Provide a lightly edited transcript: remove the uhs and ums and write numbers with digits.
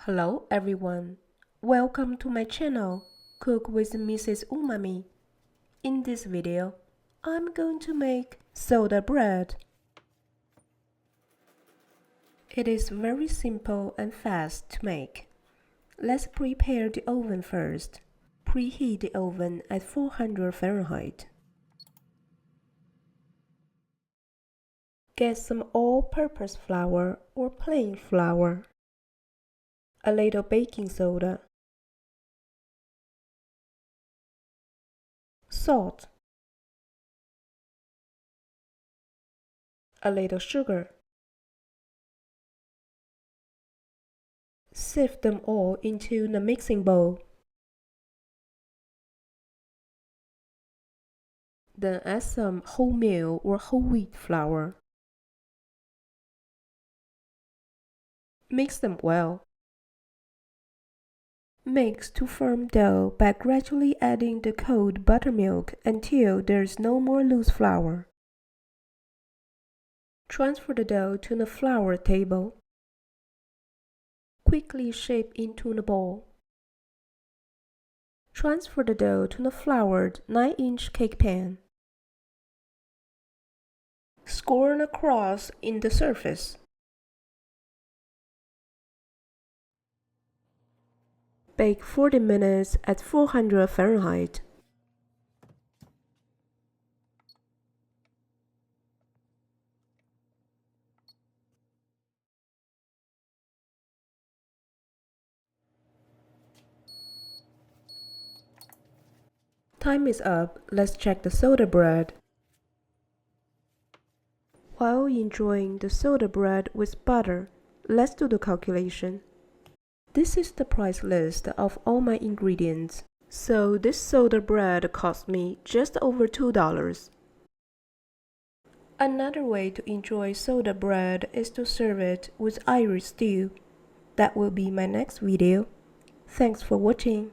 Hello everyone, welcome to my channel, Cook with Mrs. Umami. In this video, I'm going to make soda bread. It is very simple and fast to make. Let's prepare the oven first. Preheat the oven at 400 Fahrenheit. Get some all-purpose flour or plain flour. A little baking soda, salt, a little sugar. Sift them all into the mixing bowl. Then add some wholemeal or whole wheat flour. Mix them well. Mix to firm dough by gradually adding the cold buttermilk until there is no more loose flour. Transfer the dough to the flour table. Quickly shape into the ball. Transfer the dough to the floured 9-inch cake pan. Score a cross in the surface. Bake 40 minutes at 400 Fahrenheit. Time is up, let's check the soda bread. While enjoying the soda bread with butter, let's do the calculation. This is the price list of all my ingredients. So this soda bread cost me just over $2. Another way to enjoy soda bread is to serve it with Irish stew. That will be my next video. Thanks for watching.